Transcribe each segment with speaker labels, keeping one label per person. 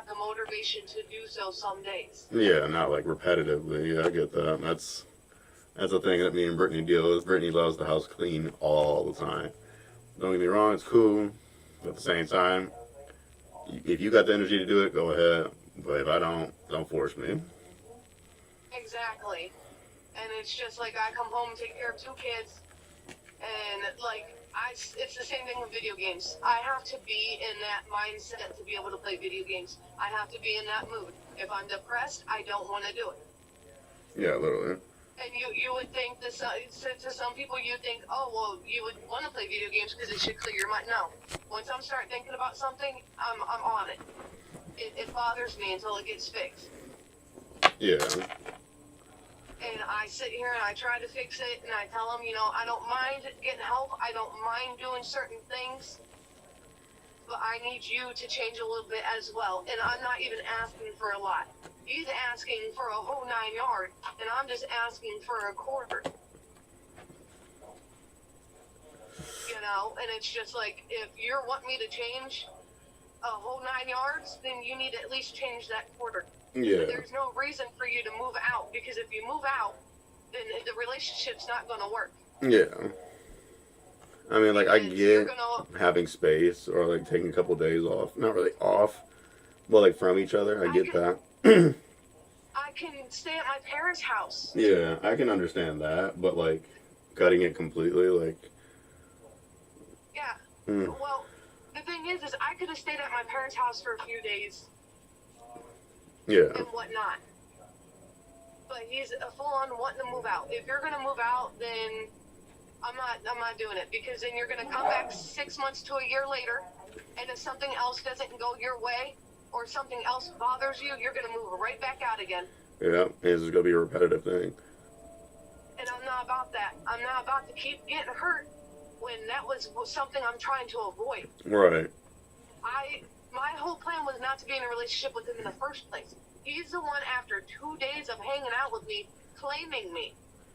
Speaker 1: have the motivation to do so some days.
Speaker 2: Yeah, not like repetitively. Yeah, I get that. That's the thing that me and Brittany deal with. Brittany loves the house clean all the time. Don't get me wrong, it's cool. But at the same time, if you got the energy to do it, go ahead. But if I don't force me.
Speaker 1: Exactly. And it's just like I come home and take care of 2 kids, and like it's the same thing with video games. I have to be in that mindset to be able to play video games. I have to be in that mood. If I'm depressed, I don't want to do it.
Speaker 2: Yeah, literally.
Speaker 1: And you would think that to some people you think, oh well, you would want to play video games because it should clear your mind. No, once I'm start thinking about something, I'm on it. It bothers me until it gets fixed.
Speaker 2: Yeah.
Speaker 1: And I sit here and I try to fix it, and I tell them, I don't mind getting help. I don't mind doing certain things, but I need you to change a little bit as well. And I'm not even asking for a lot. He's asking for a whole 9 yard, and I'm just asking for a quarter. And it's just like, if you're wanting me to change a whole 9 yards, then you need to at least change that quarter.
Speaker 2: Yeah.
Speaker 1: But there's no reason for you to move out, because if you move out, then the relationship's not going to work.
Speaker 2: Yeah. I mean, like, I get having space or, like, taking a couple days off. Not really off, but, like, from each other. I get that.
Speaker 1: I can stay at my parents' house.
Speaker 2: Yeah, I can understand that, but, like, cutting it completely, like...
Speaker 1: Yeah. Well, the thing is I could have stayed at my parents' house for a few days.
Speaker 2: Yeah.
Speaker 1: And whatnot. But he's full-on wanting to move out. If you're going to move out, then I'm not doing it, because then you're going to come back 6 months to a year later, and if something else doesn't go your way or something else bothers you, you're going to move right back out again.
Speaker 2: Yeah, this is going to be a repetitive thing.
Speaker 1: And I'm not about that. I'm not about to keep getting hurt when that was something I'm trying to avoid.
Speaker 2: Right.
Speaker 1: My whole plan was not to be in a relationship with him in the first place. He's the one, after 2 days of hanging out with me, claiming me.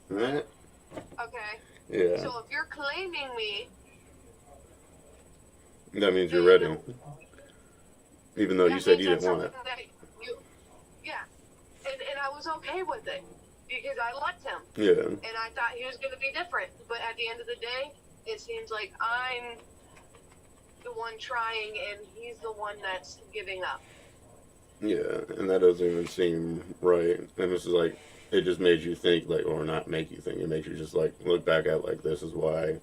Speaker 2: Right.
Speaker 1: Okay?
Speaker 2: Yeah.
Speaker 1: So if you're claiming me...
Speaker 2: That means you're ready. Even though you said you didn't want it.
Speaker 1: Yeah. And I was okay with it, because I liked him.
Speaker 2: Yeah.
Speaker 1: And I thought he was going to be different. But at the end of the day, it seems like I'm the one trying, and he's the one that's giving up.
Speaker 2: Yeah, and that doesn't even seem right. And this is like, it just made you think, like, or not make you think, it makes you just, like, look back at, like, this is why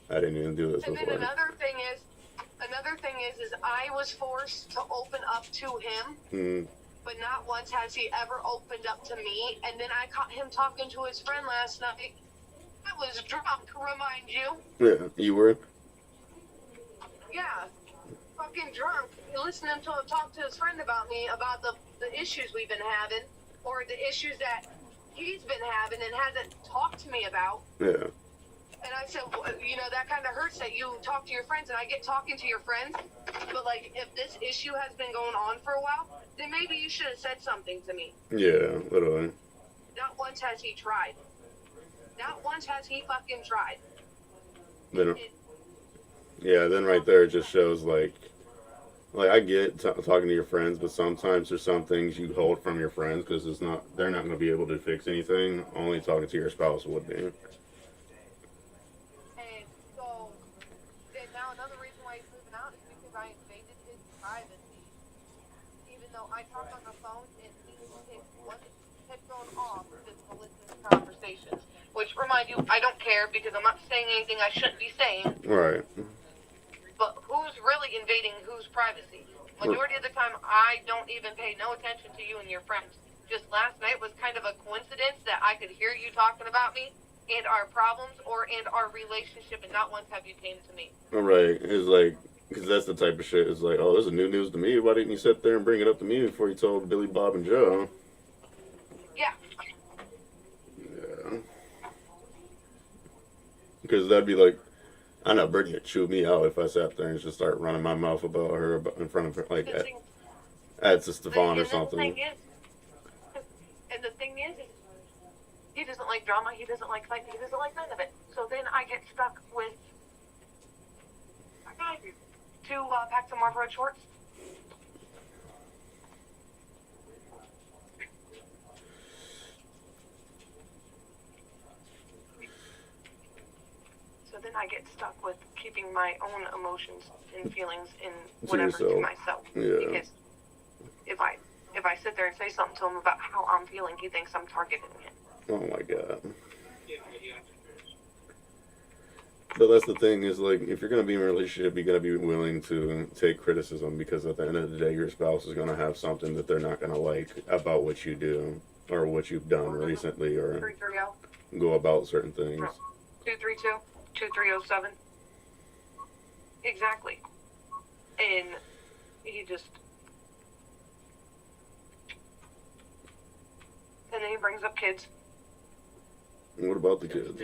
Speaker 2: I didn't even do this
Speaker 1: and
Speaker 2: before.
Speaker 1: And then another thing is I was forced to open up to him, but not once has he ever opened up to me. And then I caught him talking to his friend last night. I was drunk, remind you.
Speaker 2: Yeah, you were?
Speaker 1: Yeah, fucking drunk, listening to him talk to his friend about me, about the issues we've been having, or the issues that he's been having and hasn't talked to me about.
Speaker 2: Yeah.
Speaker 1: And I said, well, that kind of hurts that you talk to your friends, and I get talking to your friends, but, like, if this issue has been going on for a while, then maybe you should have said something to me.
Speaker 2: Yeah, literally.
Speaker 1: Not once has he tried. Not once has he fucking tried.
Speaker 2: Then, yeah, then right there it just shows, like I get talking to your friends, but sometimes there's some things you hold from your friends because they're not going to be able to fix anything. Only talking to your spouse would be.
Speaker 1: And so, then now another reason why he's moving out is because I invaded his privacy. Even though I talk on the phone and he takes one headphone off just to listen to conversations. Which, remind you, I don't care because I'm not saying anything I shouldn't be saying.
Speaker 2: Right.
Speaker 1: But who's really invading whose privacy? Majority of the time, I don't even pay no attention to you and your friends. Just last night was kind of a coincidence that I could hear you talking about me and our problems and our relationship, and not once have you came to me.
Speaker 2: Right. It's like, because that's the type of shit. It's like, oh, this is new news to me. Why didn't you sit there and bring it up to me before you told Billy, Bob, and Joe?
Speaker 1: Yeah.
Speaker 2: Yeah. Because that'd be like, I know Brittany would chew me out if I sat there and just start running my mouth about her in front of her, like at Stefan or something.
Speaker 1: And the thing is, he doesn't like drama, he doesn't like fighting, he doesn't like none of it. So then I get stuck with to pack some Marlboro shorts. I get stuck with keeping my own emotions and feelings in
Speaker 2: To
Speaker 1: whatever to
Speaker 2: yourself.
Speaker 1: myself.
Speaker 2: Yeah.
Speaker 1: Because if I sit there and say something to him about how I'm feeling, he thinks I'm targeting him.
Speaker 2: Oh my god. But that's the thing is, like, if you're going to be in a relationship, you got to be willing to take criticism, because at the end of the day, your spouse is going to have something that they're not going to like about what you do or what you've done recently, or
Speaker 1: 330
Speaker 2: go about certain things.
Speaker 1: 232 2307. Exactly. And he just. And then he brings up kids.
Speaker 2: And what about the kids?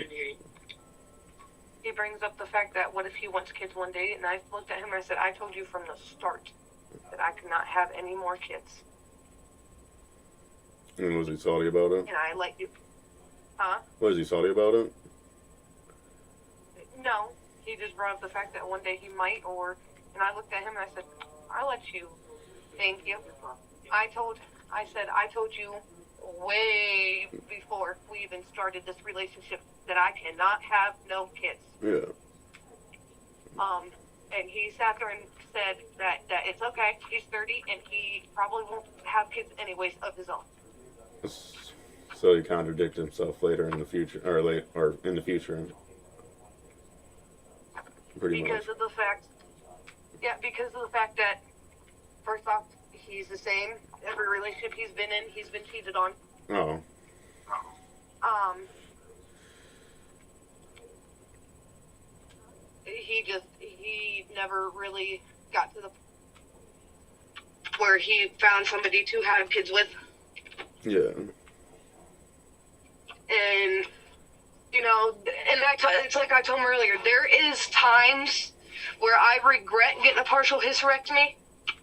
Speaker 1: He brings up the fact that what if he wants kids one day? And I looked at him and I said, I told you from the start that I could not have any more kids.
Speaker 2: And was he salty about it?
Speaker 1: And I let you. Huh?
Speaker 2: Was he salty about it?
Speaker 1: No. He just brought up the fact that one day he might, or. And I looked at him and I said, I let you. Thank you. I told you way before we even started this relationship that I cannot have no kids.
Speaker 2: Yeah.
Speaker 1: And he sat there and said that it's okay. He's 30 and he probably won't have kids anyways of his own.
Speaker 2: So he contradicted himself later in the future, or in the future. Pretty much.
Speaker 1: Because of the fact that, first off, he's the same. Every relationship he's been in, he's been cheated on.
Speaker 2: Oh.
Speaker 1: He never really got to the where he found somebody to have kids with.
Speaker 2: Yeah.
Speaker 1: And, you know, it's like I told him earlier, there is times where I regret getting a partial hysterectomy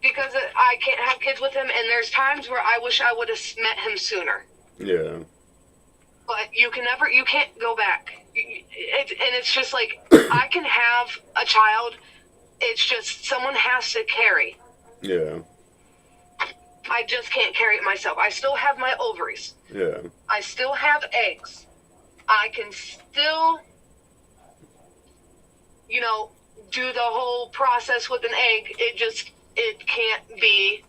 Speaker 1: because I can't have kids with him, and there's times where I wish I would have met him sooner.
Speaker 2: Yeah.
Speaker 1: But you can't go back. And it's just like, I can have a child, it's just someone has to carry.
Speaker 2: Yeah.
Speaker 1: I just can't carry it myself. I still have my ovaries.
Speaker 2: Yeah.
Speaker 1: I still have eggs. I can still, you know, do the whole process with an egg. It can't be.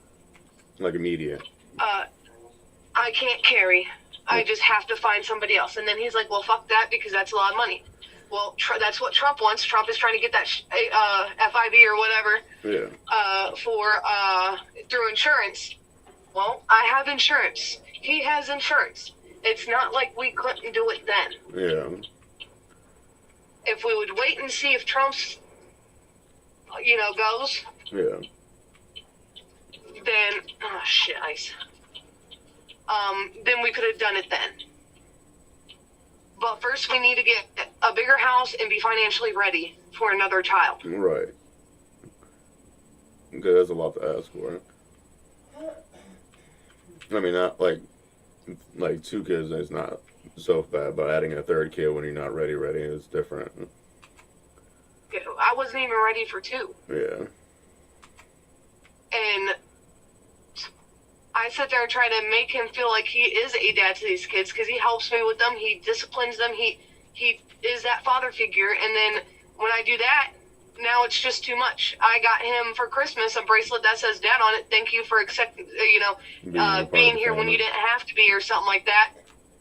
Speaker 2: Like immediate.
Speaker 1: I can't carry. I just have to find somebody else. And then he's like, well, fuck that, because that's a lot of money. Well, that's what Trump wants. Trump is trying to get that FIV or whatever.
Speaker 2: Yeah.
Speaker 1: Through insurance. Well, I have insurance. He has insurance. It's not like we couldn't do it then.
Speaker 2: Yeah.
Speaker 1: If we would wait and see if Trump's, goes,
Speaker 2: Yeah.
Speaker 1: then, oh shit, ice. Then we could have done it then. But first we need to get a bigger house and be financially ready for another child.
Speaker 2: Right. Okay, that's a lot to ask for. I mean, not like 2 kids is not so bad, but adding a 3rd kid when you're not ready is different.
Speaker 1: I wasn't even ready for 2.
Speaker 2: Yeah.
Speaker 1: And I sit there and try to make him feel like he is a dad to these kids because he helps me with them. He disciplines them. He is that father figure. And then when I do that, now it's just too much. I got him for Christmas a bracelet that says dad on it. Thank you for accepting, being here when you didn't have to be, or something like that.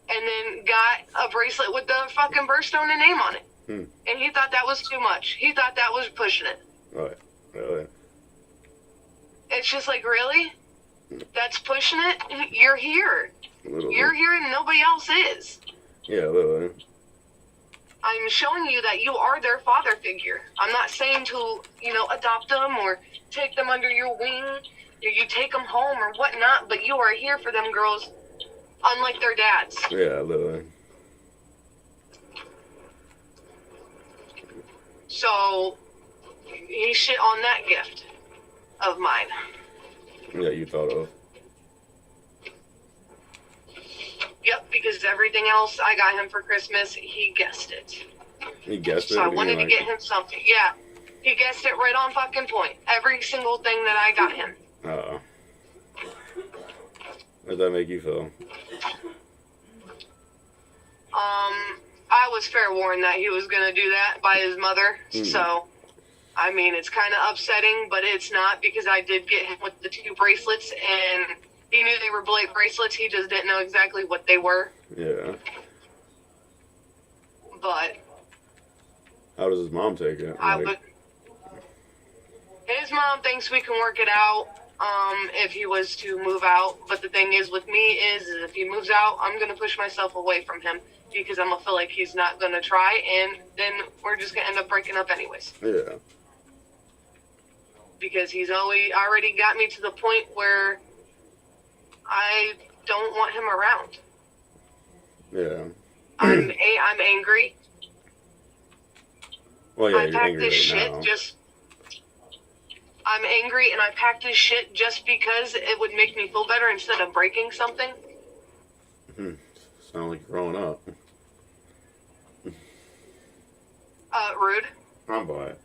Speaker 1: And then got a bracelet with the fucking birthstone and name on it. And he thought that was too much. He thought that was pushing it.
Speaker 2: Right. Really?
Speaker 1: It's just like, really? That's pushing it? You're here. You're here and nobody else is.
Speaker 2: Yeah, literally.
Speaker 1: I'm showing you that you are their father figure. I'm not saying to, adopt them or take them under your wing, or you take them home or whatnot, but you are here for them girls, unlike their dads.
Speaker 2: Yeah, literally.
Speaker 1: So, he shit on that gift of mine.
Speaker 2: Yeah, you thought of.
Speaker 1: Yep, because everything else I got him for Christmas, he guessed it.
Speaker 2: He guessed it?
Speaker 1: So I wanted to get him something. Yeah, he guessed it right on fucking point. Every single thing that I got him.
Speaker 2: Uh-oh. How did that make you feel?
Speaker 1: I was fair warned that he was gonna do that by his mother.
Speaker 2: Mm.
Speaker 1: So, I mean, it's kind of upsetting, but it's not, because I did get him with the 2 bracelets, and he knew they were Blade bracelets. He just didn't know exactly what they were.
Speaker 2: Yeah.
Speaker 1: But
Speaker 2: How does his mom take it?
Speaker 1: I
Speaker 2: Like,
Speaker 1: would. His mom thinks we can work it out. If he was to move out, but the thing is with me is if he moves out, I'm gonna push myself away from him, because I'm gonna feel like he's not gonna try, and then we're just gonna end up breaking up anyways.
Speaker 2: yeah.
Speaker 1: Because he's already got me to the point where I don't want him around.
Speaker 2: Yeah.
Speaker 1: I'm angry.
Speaker 2: Well, yeah,
Speaker 1: I
Speaker 2: you're
Speaker 1: packed
Speaker 2: angry
Speaker 1: this
Speaker 2: right
Speaker 1: shit
Speaker 2: now.
Speaker 1: I'm angry, and I packed this shit just because it would make me feel better instead of breaking something.
Speaker 2: Sound like you're growing up.
Speaker 1: Rude.
Speaker 2: I'm by it.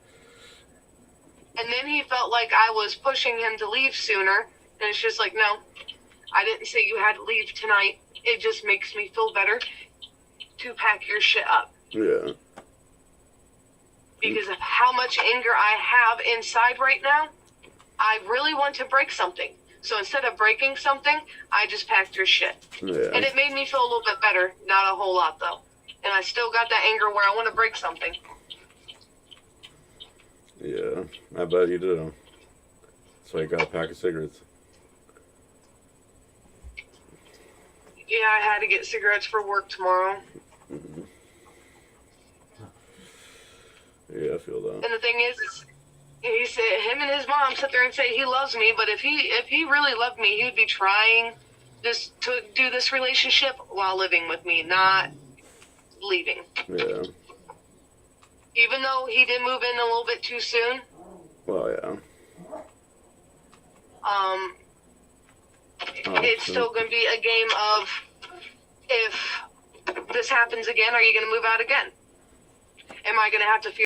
Speaker 1: And then he felt like I was pushing him to leave sooner, and it's just like, no, I didn't say you had to leave tonight. It just makes me feel better to pack your shit up.
Speaker 2: Yeah.
Speaker 1: Because of how much anger I have inside right now, I really want to break something. So instead of breaking something, I just packed your shit.
Speaker 2: Yeah.
Speaker 1: And it made me feel a little bit better. Not a whole lot, though. And I still got that anger where I want to break something.
Speaker 2: Yeah. I bet you do. That's why you got a pack of cigarettes.
Speaker 1: Yeah, I had to get cigarettes for work tomorrow.
Speaker 2: Mm-hmm. Yeah, I feel that.
Speaker 1: And the thing is he said him and his mom sit there and say he loves me, but if he really loved me, he would be trying to do this relationship while living with me, not leaving.
Speaker 2: Yeah.
Speaker 1: Even though he did move in a little bit too soon,
Speaker 2: Well, yeah.
Speaker 1: it's still going to be a game of, if this happens again, are you going to move out again? Am I going to have to feel